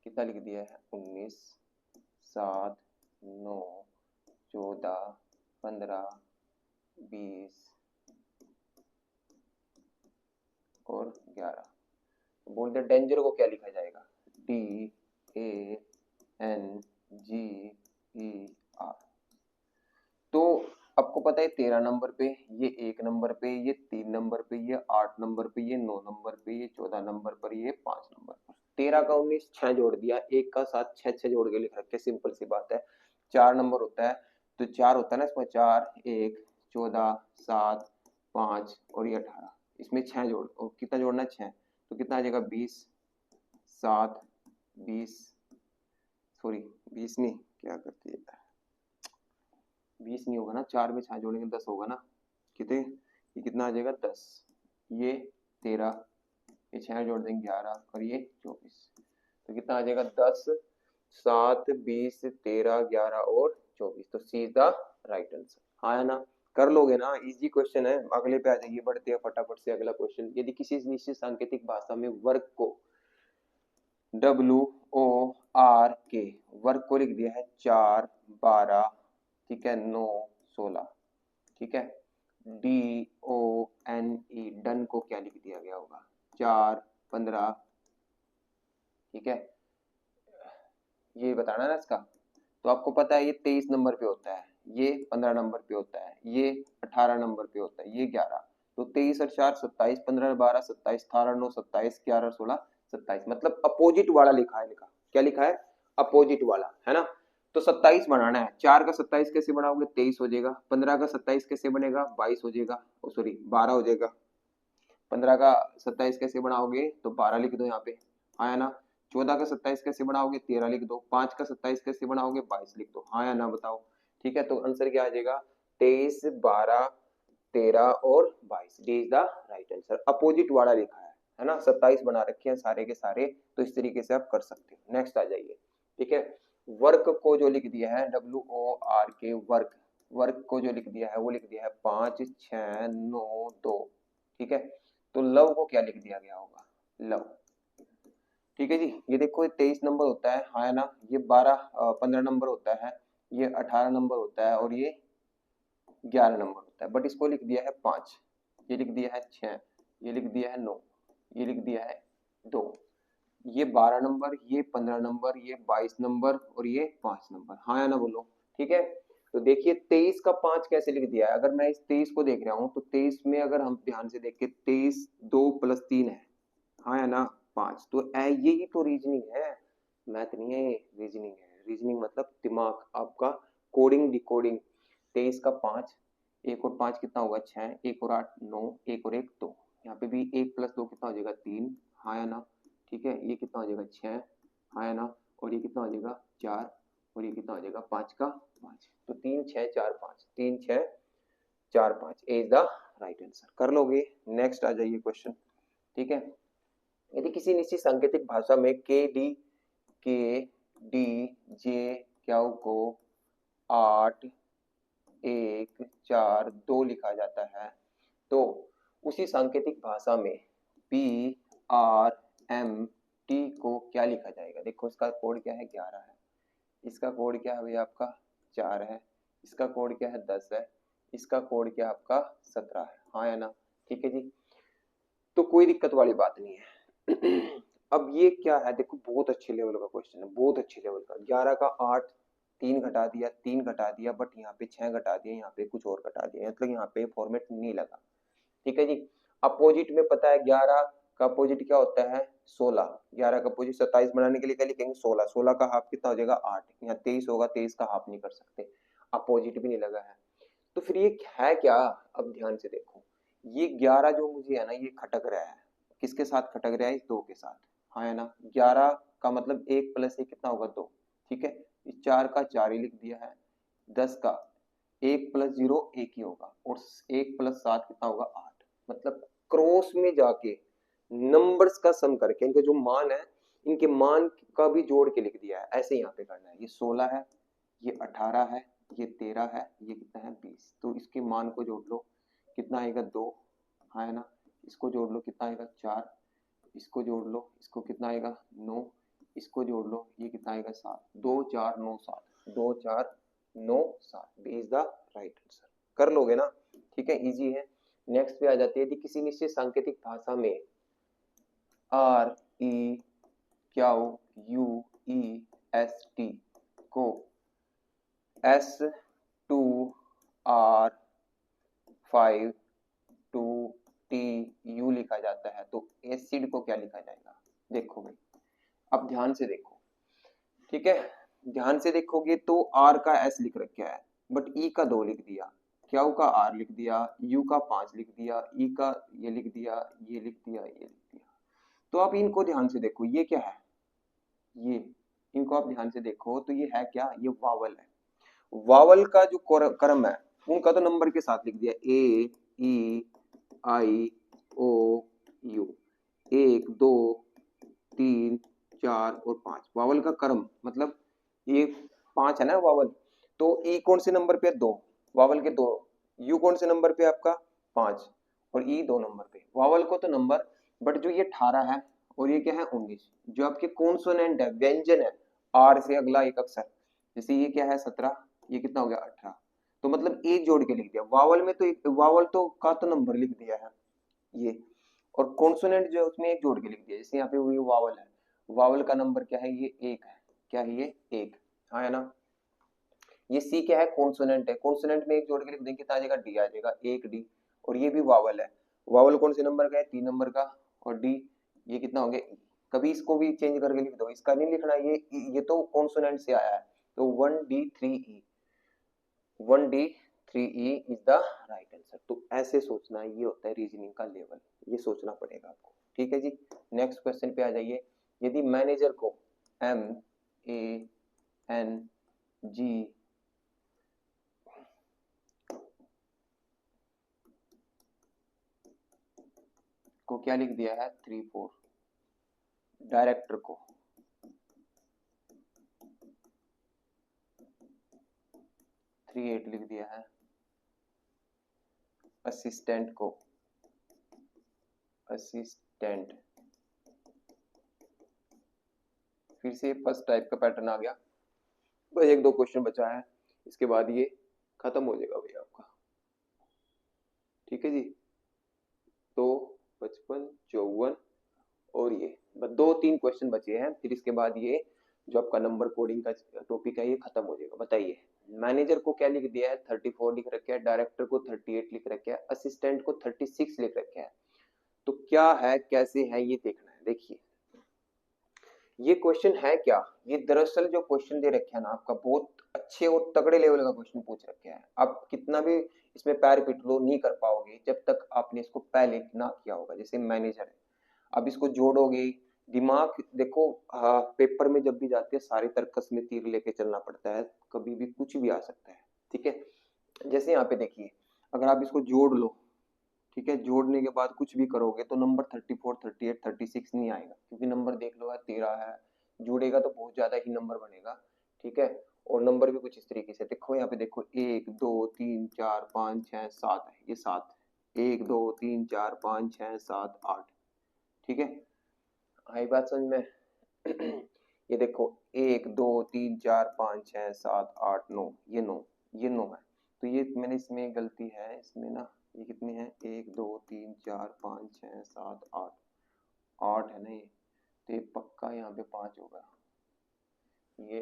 कितना लिख दिया है, 19 7 9 14 15 20 और 11। तो बोलते हैं डेंजर को क्या लिखा जाएगा, DANGER। तो आपको पता है 13 नंबर पे, ये 1 नंबर पे, ये 3 नंबर पे, ये 8 नंबर पे, ये 9 नंबर पे, ये 14 नंबर पर, ये 5 नंबर पर। 13 का 19 6 जोड़ दिया, 1 का 7 6 6 जोड़ के लिख रखे, सिंपल सी बात है। 4 नंबर होता है तो 4 होता है ना इसमें, 4 1 14 7 5 और ये 18, इसमें 6 जोड़, और कितना जोड़ना है 6, तो कितना आ जाएगा 20 7 20, सॉरी 20 नहीं, क्या करती है 20 नहीं होगा ना, 4 में 6 जोड़ेंगे 10 होगा ना, कितने, ये कितना आ जाएगा 10, ये 13, ये 6 जोड़ देंगे 11 और ये 24, तो कितना आ जाएगा 10 7 20 13 11 और 24। तो सी इज द राइट आंसर। हाँ है ना, कर लोगे ना, इजी क्वेश्चन है। अगले पे आ जाइए, बढ़ते हैं फटाफट से अगला क्वेश्चन। यदि किसी निश्चित सांकेतिक भाषा में वर्ग को WORK, वर्ग को लिख दिया है 4 12, ठीक है 9 16, ठीक है। DONE, डन को क्या लिख दिया गया होगा, 4 15, ठीक है, ये बताना ना इसका। तो आपको पता है ये 23 नंबर पे होता है, ये 15 नंबर पे होता है, ये 18 नंबर पे होता है, ये 11। तो 23 और 4 27, 15 12 27, 18 9 27, 11 16 27, मतलब अपोजिट वाला लिखा है, लिखा क्या लिखा है, अपोजिट वाला, है ना। तो 27 बनाना है, 4 का 27 कैसे बनाओगे, 23 हो जाएगा। 15 का 27 कैसे बनेगा, 22 हो जाएगा, सॉरी 12 हो जाएगा। 15 का 27 कैसे बनाओगे, तो 12 लिख दो यहाँ पे, आया ना। 14 का 27 कैसे बनाओगे, 13 लिख दो। 5 का 27 कैसे बनाओगे, 22 लिख दो, हाँ या ना बताओ। ठीक है, तो आंसर क्या आ जाएगा, 23 12 13 और 22, D is the right answer. Opposite वाला लिखा है ना, 27 बना रखे हैं सारे के सारे, तो इस तरीके से आप कर सकते हो। नेक्स्ट आ जाइए। ठीक है, वर्क को जो लिख दिया है, WORK, वर्क, वर्क को जो लिख दिया है वो लिख दिया है 5 6 9 2, ठीक है। तो लव को क्या लिख दिया गया होगा, लव। ठीक है जी, ये देखो 23 नंबर होता है, हाँ है ना। ये 15 नंबर होता है, ये 18 नंबर होता है और ये 11 नंबर होता है, बट इसको लिख दिया है 5, ये लिख दिया है 6, ये लिख दिया है 9, ये लिख दिया है 2, ये 12 नंबर, ये 15 नंबर, ये 22 नंबर और ये 5 नंबर, हाँ या ना बोलो। ठीक है, तो देखिए 23 का 5 कैसे लिख दिया है। अगर मैं इस 23 को देख रहा हूं तो 23 में अगर हम ध्यान से देखें, 23 2 + 3 है, हाँ या ना 5, तो यही तो रीजनिंग है, मैथ नहीं है, ये रीजनिंग है। रीजनिंग मतलब दिमाग आपका, कोडिंग डिकोडिंग। 23 का 5, 1 और 5 कितना होगा 6, 1 और 8 9, 1 और 1 2, यहाँ पे भी 1 + 2 कितना हो जाएगा 3, हाँ या ना। ठीक है, ये कितना हो जाएगा 6, हाँ या ना, और ये कितना हो जाएगा 4, और ये कितना हो जाएगा 5 का 5, तो 3 6 4 5, 3 6 4 5 इज द राइट आंसर। कर लोगे। नेक्स्ट आ जाइए क्वेश्चन। ठीक है, यदि किसी निश्चित सांकेतिक भाषा में के डी जे क्यू को 8 1 4 2 लिखा जाता है, तो उसी सांकेतिक भाषा में पी आर एम टी को क्या लिखा जाएगा। देखो इसका कोड क्या है 11 है, इसका कोड क्या है भैया आपका 4 है, इसका कोड क्या है 10 है, इसका कोड क्या है आपका 17 है। हाँ या ना, ठीक है जी, तो कोई दिक्कत वाली बात नहीं है। अब ये क्या है, देखो बहुत अच्छे लेवल का क्वेश्चन है, बहुत अच्छे लेवल का। 11 का 8, 3 घटा दिया, 3 घटा दिया, बट यहाँ पे 6 घटा दिया, यहाँ पे कुछ और घटा दिया, मतलब यहाँ पे फॉर्मेट नहीं लगा। ठीक है जी, अपोजिट में पता है 11 का अपोजिट क्या होता है 16, 11 का अपोजिट 27 बनाने के लिए क्या लिखेंगे 16, 16 का हाफ कितना हो जाएगा 8, यहाँ 23 होगा, 23 का हाफ नहीं कर सकते, अपोजिट भी नहीं लगा है। तो फिर ये है क्या, अब ध्यान से देखो, ये 11 जो मुझे है ना ये खटक रहा है, किसके साथ खटक रहा है, इस 2 के साथ। हाँ है ना, 11 का मतलब 1 प्लस 1 कितना होगा 2, ठीक है, इस 4 का 4 ही लिख दिया है, 10 का 1 प्लस 0 1 ही होगा, और 1 प्लस 7 कितना होगा 8, मतलब क्रॉस में जाके नंबर्स का सम करके इनके जो मान है इनके मान का भी जोड़ के लिख दिया है, ऐसे यहाँ पे करना है। ये 16 है, ये 18 है, ये 13 है, ये कितना है 20, तो इसके मान को जोड़ लो कितना आएगा 2, हाँ है ना, इसको जोड़ लो कितना आएगा 4, इसको जोड़ लो इसको कितना आएगा 9, इसको जोड़ लो ये कितना आएगा 7, 2 4 9 7, 2 4 9 7 इज द राइट आंसर। कर लोगे ना, ठीक है, इजी है। नेक्स्ट पे आ जाते हैं, यदि किसी निश्चित सांकेतिक भाषा में R E Q U E S T को एस 2 आर 5 2 टी यू लिखा जाता है, तो एसिड को क्या लिखा जाएगा। देखो भाई, अब ध्यान से देखो, ठीक है, ध्यान से देखोगे तो आर का एस लिख रखा है, बट ई का 2 लिख दिया, क्यू का आर लिख दिया, यू का 5 लिख दिया, ई का ये लिख दिया, ये लिख दिया, ये लिख दिया। तो आप इनको ध्यान से देखो, ये क्या है, ये इनको आप ध्यान से देखो तो ये है क्या, ये वावल है। वावल का जो क्रम है उनका तो नंबर के साथ लिख दिया, ए ई आई ओ यू, 1 2 3 4 और 5, वावल का क्रम मतलब ये 5 है ना वावल, तो ई कौन से नंबर पे है 2, वावल के 2, यू कौन से नंबर पे आपका 5, और ई 2 नंबर पे, वावल को तो नंबर, बट जो ये 18 है और ये क्या है 19, जो आपके कॉन्सोनेंट है व्यंजन है, आर से अगला एक अक्षर, जैसे ये क्या है 17, ये कितना हो गया 18, तो मतलब एक जोड़ के लिख दिया, वावल में तो एक वावल तो का तो नंबर लिख दिया है ये, और कॉन्सोनेंट जो है उसमें एक जोड़ के लिख दिया, जैसे यहाँ पे ये वावल है, वावल का नंबर क्या है ये 1 है, क्या है ये 1, हाँ है ना। ये सी क्या है कॉन्सोनेंट है, कॉन्सोनेंट में एक जोड़ के लिख देंगे कितना आ जाएगा डी आ जाएगा, 1 डी, और ये भी वावल है, वावल कौन से नंबर का है 3 नंबर का, और डी ये कितना हो गया ई, कभी इसको भी चेंज करके लिख दो, इसका नहीं लिखना, ये तो कॉन्सोनेंट से आया है, तो 1D3E, 1D3E is the right answer. तो ऐसे सोचना है, ये होता है रीजनिंग का लेवल, ये सोचना पड़ेगा आपको, ठीक है जी। नेक्स्ट क्वेश्चन पे आ जाइए, यदि मैनेजर को MANG को क्या लिख दिया है 3 4, डायरेक्टर को 3 8 लिख दिया है, असिस्टेंट को असिस्टेंट, फिर से फर्स्ट टाइप का पैटर्न आ गया, बस 1 2 क्वेश्चन बचा है, इसके बाद ये खत्म हो जाएगा भैया आपका, ठीक है जी। तो 55 54 और ये बस 2 3 क्वेश्चन बचे हैं, फिर इसके बाद ये जो आपका नंबर कोडिंग का टॉपिक है ये खत्म हो जाएगा। बताइए, मैनेजर को क्या लिख दिया है 34 लिख रखा है, डायरेक्टर को 38 लिख रखा है, असिस्टेंट को 36 लिख रखा है, तो क्या है कैसे है ये देखना है। देखिए ये क्वेश्चन है क्या, ये दरअसल जो क्वेश्चन दे रखे है ना आपका बहुत अच्छे और तगड़े लेवल का क्वेश्चन पूछ रखे हैं, आप कितना भी इसमें पैर पिट लो नहीं कर पाओगे जब तक आपने इसको पहले ना किया होगा। जैसे मैनेजर है, अब इसको जोड़ोगे दिमाग देखो, पेपर में जब भी जाते हैं सारे तर्कस में तीर लेके चलना पड़ता है, कभी भी कुछ भी आ सकता है। ठीक है, जैसे यहाँ पे देखिए, अगर आप इसको जोड़ लो, ठीक है, जोड़ने के बाद कुछ भी करोगे तो नंबर 34, 38, 36 नहीं आएगा, क्योंकि नंबर देख लो है 13 है, जुड़ेगा तो बहुत ज्यादा ही नंबर बनेगा। ठीक है, और नंबर भी कुछ इस तरीके से देखो, यहाँ पे देखो 1 2 3 4 5 6 7 है, ये 7, 1 2 3 4 5 6 7 8। ठीक है, आई बात समझ में? ये देखो 1 2 3 4 5 6 7 8 9, ये 9, ये 9 है। तो ये मैंने इसमें गलती है, इसमें ना ये कितने हैं, 1 2 3 4 5 6 7 8, 8 है ना ये, तो ये पक्का यहाँ पे 5 होगा। ये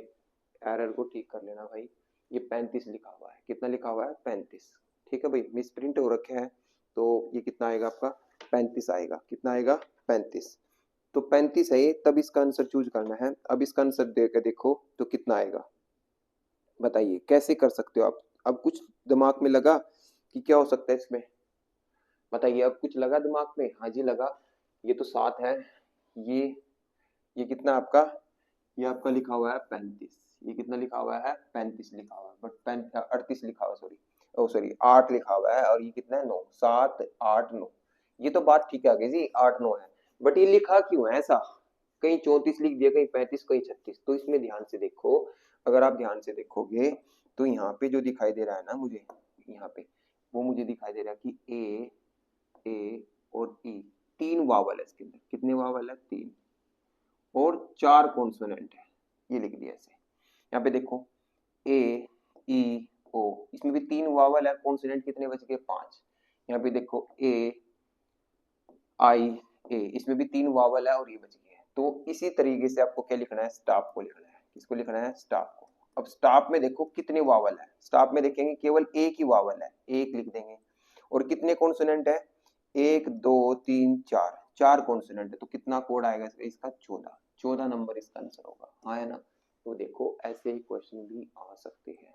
एरर को ठीक कर लेना भाई, ये 35 लिखा हुआ है, कितना लिखा हुआ है, 35। ठीक है भाई, मिस प्रिंट हो रखे हैं, तो ये कितना आएगा आपका, 35 आएगा, कितना आएगा, 35। तो 35 है ये, तब इसका आंसर चूज करना है। अब इसका आंसर देकर देखो तो कितना आएगा, बताइए कैसे कर सकते हो आप। अब कुछ दिमाग में लगा कि क्या हो सकता है इसमें, बताइए, अब कुछ लगा दिमाग में? हाँ जी लगा, ये तो 7 है, ये ये कितना आपका, ये आपका लिखा हुआ है 35, ये कितना लिखा हुआ है, 35 लिखा हुआ है, बट 38 लिखा हुआ, सॉरी, ओ सॉरी 8 लिखा हुआ है, और ये कितना है, 9, 7 8 9। ये तो बात ठीक है आगे जी, 8 9 है, बट ये लिखा क्यों है ऐसा, कहीं 34 लिख दिया, कहीं 35, कहीं 36। तो इसमें ध्यान से देखो, अगर आप ध्यान से देखोगे तो यहाँ पे जो दिखाई दे रहा है ना मुझे, यहाँ पे वो मुझे दिखाई दे रहा है कि ए और ई, 3 वावल है इसके अंदर, कितने वावल है, 3, और 4 कॉन्सोनेंट है, ये लिख दिया ऐसे। यहाँ पे देखो ए ई ओ, इसमें भी 3 वावल है, कॉन्सोनेंट कितने बच गए, 5। यहाँ पे देखो ए आई ए, इसमें भी 3 वावल है और ये बच गए। तो इसी तरीके से आपको क्या लिखना है, स्टॉप को लिखना है, किसको लिखना है, स्टॉप को। अब स्टॉप में देखो कितने वावल है, स्टॉप में देखेंगे केवल एक ही वावल है, एक लिख देंगे, और कितने कॉन्सोनेंट है, 1 2 3 4, 4 कॉन्सोनेंट है, तो कितना कोड आएगा इसका, 14, 14 नंबर इसका आंसर होगा, हाँ है ना। तो देखो ऐसे ही क्वेश्चन भी आ सकते हैं,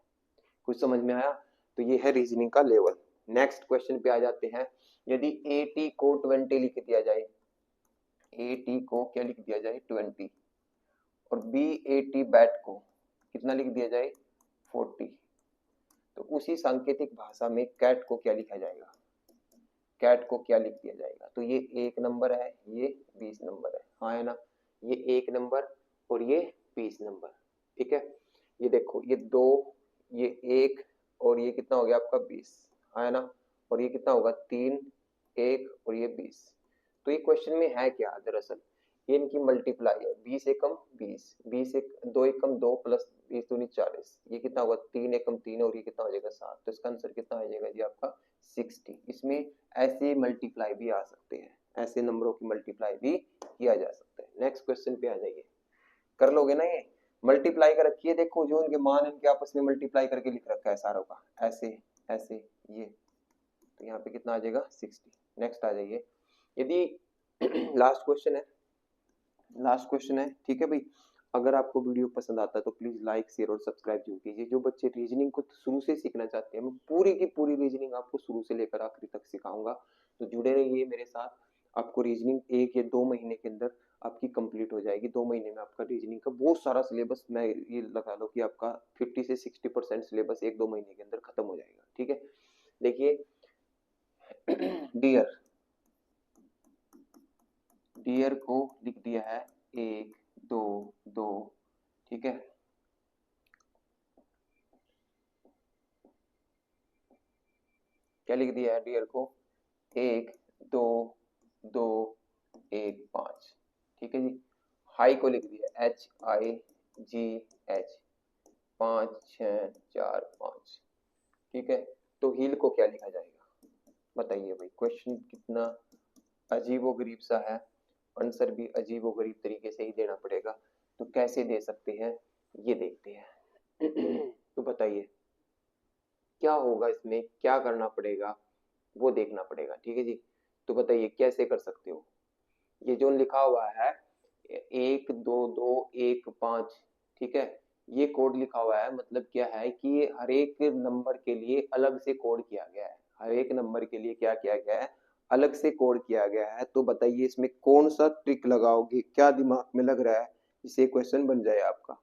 कुछ समझ में आया? तो ये है रीजनिंग का लेवल। नेक्स्ट क्वेश्चन पे आ जाते हैं, यदि ए टी को 20 लिख दिया जाए, ए टी को क्या लिख दिया जाए, 20, और बी ए टी बैट को कितना लिख दिया जाए, 40, तो उसी सांकेतिक भाषा में कैट को क्या लिखा जाएगा, कैट को क्या लिख दिया जाएगा। तो ये 1 नंबर है, ये 20 नंबर है, हाँ है ना, ये 1 नंबर और ये 20 नंबर। ठीक है, ये देखो ये 2, ये 1, और ये कितना हो गया आपका 20, हाँ है ना, और ये कितना होगा 3, 1 और ये 20। तो ये क्वेश्चन में है क्या दरअसल, ये इनकी मल्टीप्लाई है, 20 एकम 20, 20 एक 2 एकम 2 प्लस 20 दूनी 40, ये कितना होगा 3 एकम 3, और ये कितना हो जाएगा 7। तो इसका आंसर कितना आ जाएगा जी आपका 60। इसमें ऐसे मल्टीप्लाई भी आ सकते हैं, ऐसे नंबरों की मल्टीप्लाई भी किया जा सकता है। नेक्स्ट क्वेश्चन पे आ जाइए, कर लोगे ना ये, मल्टीप्लाई कर रखी है, देखो जो इनके मान इनके आपस में मल्टीप्लाई करके लिख रखा है सारों का, ऐसे ऐसे ये, तो यहाँ पे कितना आ जाएगा 60। नेक्स्ट आ जाइए, यदि लास्ट क्वेश्चन है, लास्ट क्वेश्चन है, ठीक है भाई। अगर आपको वीडियो पसंद आता है तो प्लीज लाइक शेयर और सब्सक्राइब जरूर कीजिए। जो बच्चे रीजनिंग को शुरू से सीखना चाहते हैं, मैं पूरी की पूरी रीजनिंग आपको शुरू से लेकर आखिरी तक सिखाऊंगा, तो जुड़े रहिए मेरे साथ। आपको रीजनिंग 1 या 2 महीने के अंदर आपकी कंप्लीट हो जाएगी, 2 महीने में आपका रीजनिंग का बहुत सारा सिलेबस, मैं ये लगा लो कि आपका 50 से 60% सिलेबस 1-2 महीने के अंदर खत्म हो जाएगा। ठीक है, देखिए डियर, डियर को लिख दिया है 1 2 2, ठीक है, क्या लिख दिया है डियर को, 1 2 2 1 5, ठीक है जी। हाई को लिख दिया HIGH, 5 6 4 5, ठीक है। तो हील को क्या लिखा जाएगा, बताइए भाई। क्वेश्चन कितना अजीबोगरीब सा है, आंसर भी अजीबोगरीब तरीके से ही देना पड़ेगा। तो कैसे दे सकते हैं ये देखते हैं। तो बताइए क्या होगा इसमें, क्या करना पड़ेगा वो देखना पड़ेगा, ठीक है जी। तो बताइए कैसे कर सकते हो, ये जो लिखा हुआ है 1 2 2 1 5, ठीक है, ये कोड लिखा हुआ है, मतलब क्या है कि ये हर एक नंबर के लिए अलग से कोड किया गया है, हर एक नंबर के लिए क्या किया गया है, अलग से कोड किया गया है, तो बताइए इसमें कौन सा ट्रिक लगाओगे, क्या दिमाग में लग रहा है जिससे क्वेश्चन बन जाए आपका।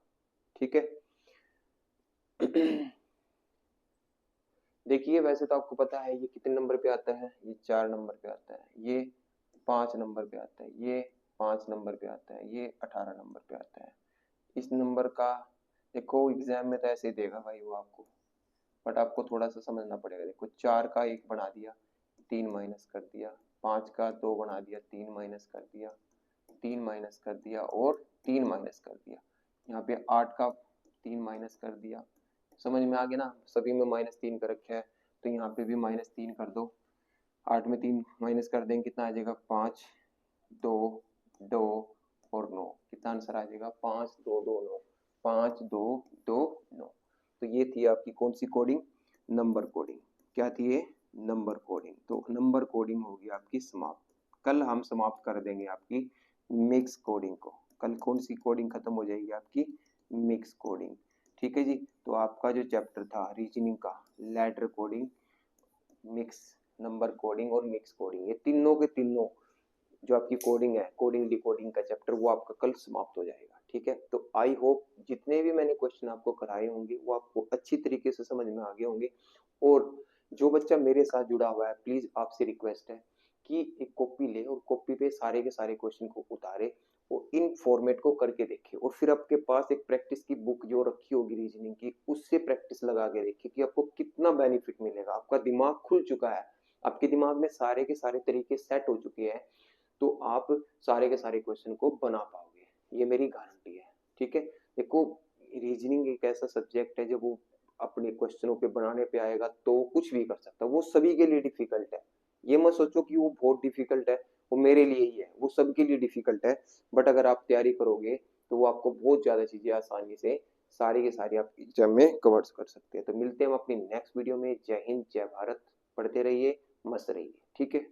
ठीक है। देखिए वैसे तो आपको पता है ये कितने नंबर पे आता है, ये 4 नंबर पे आता है, ये 5 नंबर पे आता है, ये 5 नंबर पे आता है, ये 18 नंबर पे आता है। इस नंबर का देखो एग्जाम में तो ऐसे ही देगा भाई वो आपको, बट आपको थोड़ा सा समझना पड़ेगा। देखो 4 का 1 बना दिया, 3 माइनस कर दिया, 5 का 2 बना दिया, 3 माइनस कर दिया, 3 माइनस कर दिया और 3 माइनस कर दिया। यहाँ पे 8 का 3 माइनस कर दिया। समझ में आ गया ना, सभी में -3 कर रखा है, तो यहाँ पे भी -3 कर दो। 8 में 3 माइनस कर देंगे, कितना आ जाएगा 5 2 2 और 9। कितना आंसर आ जाएगा 5 2 2 9, 5 2 2 9। तो ये थी आपकी कौन सी कोडिंग, नंबर कोडिंग। क्या थी ये, नंबर कोडिंग। तो नंबर कोडिंग होगी आपकी समाप्त। कल हम समाप्त कर देंगे आपकी मिक्स कोडिंग को। कल कौन सी कोडिंग खत्म हो जाएगी आपकी, मिक्स कोडिंग। ठीक है जी। तो आपका जो चैप्टर था रीजनिंग का, letter coding, mix number coding और मिक्स कोडिंग, ये तीनों के तीनों जो आपकी कोडिंग है, कोडिंग डिकोडिंग का चैप्टर, वो आपका कल समाप्त हो जाएगा। ठीक है। तो आई होप जितने भी मैंने क्वेश्चन आपको कराए होंगे वो आपको अच्छी तरीके से समझ में आ गए होंगे। और जो बच्चा मेरे साथ जुड़ा हुआ है, प्लीज आपसे रिक्वेस्ट है कि एक कॉपी ले और कॉपी पे सारे के सारे क्वेश्चन को उतारे और इन फॉर्मेट को करके देखे, और फिर आपके पास एक प्रैक्टिस की बुक जो रखी होगी रीजनिंग की, उससे प्रैक्टिस लगा के देखिए कि आपको कितना बेनिफिट मिलेगा। आपका दिमाग खुल चुका है, आपके दिमाग में सारे के सारे तरीके सेट हो चुके हैं, तो आप सारे के सारे क्वेश्चन को बना पाओगे, ये मेरी गारंटी है। ठीक है। देखो रीजनिंग एक ऐसा सब्जेक्ट है, जब वो अपने क्वेश्चनों पे बनाने पे आएगा तो कुछ भी कर सकता है, वो सभी के लिए डिफिकल्ट है। ये मत सोचो कि वो बहुत डिफिकल्ट है, वो मेरे लिए ही है, वो सबके लिए डिफिकल्ट है। बट अगर आप तैयारी करोगे तो वो आपको बहुत ज्यादा चीजें आसानी से सारी की सारी आप एग्जाम में कवर कर सकते हैं। तो मिलते हैं हम अपनी नेक्स्ट वीडियो में। जय हिंद, जय भारत। पढ़ते रहिए, मस्त रहिए। ठीक है।